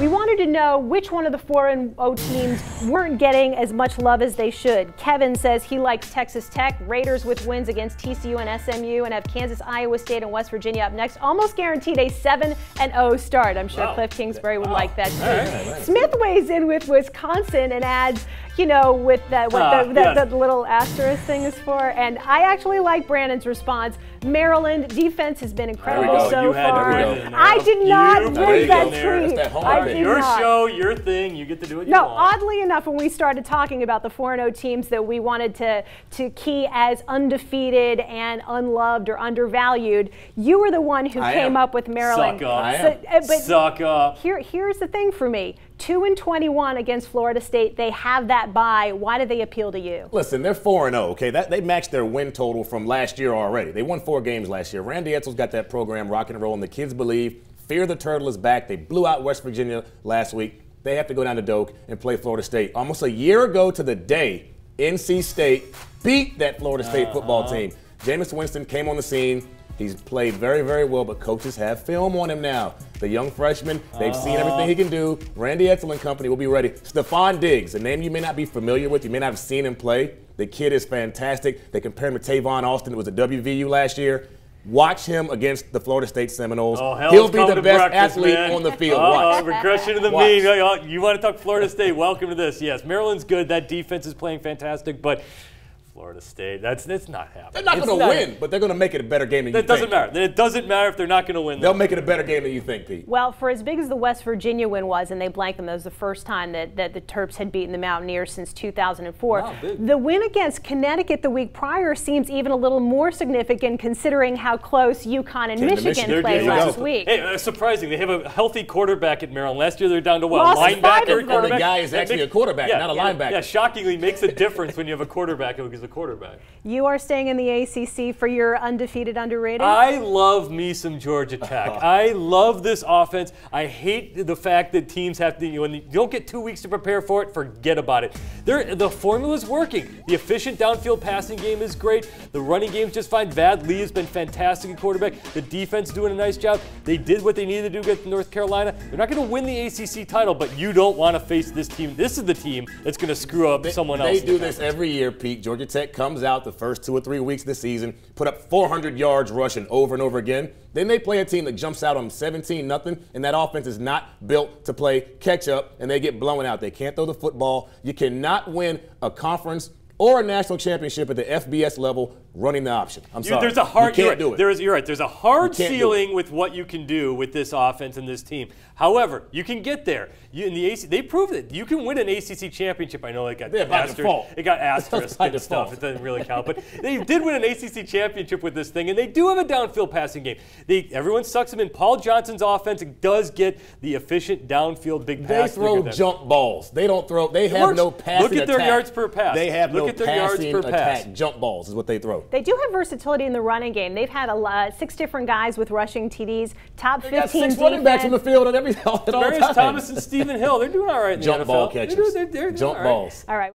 We wanted to know which one of the 4-0 teams weren't getting as much love as they should. Kevin says he likes Texas Tech, Raiders with wins against TCU and SMU, and have Kansas, Iowa State, and West Virginia up next. Almost guaranteed a 7-0 start. I'm sure Cliff Kingsbury would like that too. Right. Smith weighs in with Wisconsin and adds, you know, with that what the little asterisk thing is for. And I actually like Brandon's response. Maryland defense has been incredible so far. I did not win that treat. Your show, your thing. You get to do what you want. Oddly enough, when we started talking about the 4-0 teams that we wanted to key as undefeated and unloved or undervalued, you were the one who came up with Maryland. Suck up. Suck up. Here's the thing for me. 2-21 against Florida State. They have that bye. Why do they appeal to you? Listen, they're 4-0, okay? They matched their win total from last year already. They won 4 games last year. Randy Edsall's got that program rocking and rolling. The kids believe. Fear the Turtle is back. They blew out West Virginia last week. They have to go down to Doak and play Florida State. Almost a year ago to the day, NC State beat that Florida State football team. Jameis Winston came on the scene. He's played very, very well, but coaches have film on him now. The young freshman, they've seen everything he can do. Randy Edsall and company will be ready. Stephon Diggs, a name you may not be familiar with. You may not have seen him play. The kid is fantastic. They compare him to Tavon Austin, who was at WVU last year. Watch him against the Florida State Seminoles. He'll be the best athlete on the field. Regression to the mean. You want to talk Florida State? Welcome to this. Yes, Maryland's good. That defense is playing fantastic, but Florida State, that's not happening. They're not going to win, but they're going to make it a better game than you think. That doesn't matter. It doesn't matter if they're not going to win. They'll make it a better game than you think, Pete. Well, for as big as the West Virginia win was, and they blanked them, that was the first time that the Terps had beaten the Mountaineers since 2004. Wow, the win against Connecticut the week prior seems even a little more significant considering how close UConn and Michigan played last week. Hey, surprising. They have a healthy quarterback at Maryland. Last year they're down to what? Linebacker, quarterback? The guy is actually a quarterback, not a linebacker. Yeah, shockingly makes a difference when you have a quarterback who is a quarterback. You are staying in the ACC for your undefeated, underrated? I love me some Georgia Tech. I love this offense. I hate the fact that teams have to, when you don't get 2 weeks to prepare for it, forget about it. The formula's working. The efficient downfield passing game is great. The running game's just fine. Vad Lee has been fantastic at quarterback. The defense doing a nice job. They did what they needed to do against North Carolina. They're not going to win the ACC title, but you don't want to face this team. This is the team that's going to screw up someone else. They do this every year, Pete. Georgia Tech comes out the first 2 or 3 weeks of the season, put up 400 yards rushing over and over again. Then they play a team that jumps out on 17-0, and that offense is not built to play catch-up, and they get blown out. They can't throw the football. You cannot win a conference or a national championship at the FBS level running the option. I'm sorry. There's a hard, you can't do it. You're right. There's a hard ceiling with what you can do with this offense and this team. However, you can get there. They proved it. You can win an ACC championship. I know it got asterisk and stuff. It doesn't really count. But they did win an ACC championship with this thing, and they do have a downfield passing game. Everyone sucks them in. Paul Johnson's offense does get the efficient downfield big pass. They throw jump balls. They don't throw. They have no passing attack. Look at their yards per pass. They have no passing attack. Jump balls is what they throw. They do have versatility in the running game. They've had 6 different guys with rushing TDs, top 15 defense. 6 running backs on the field at all times. Thomas and Stephen Hill, they're doing all right in the NFL. Jump ball catchers. They're jump balls. All right.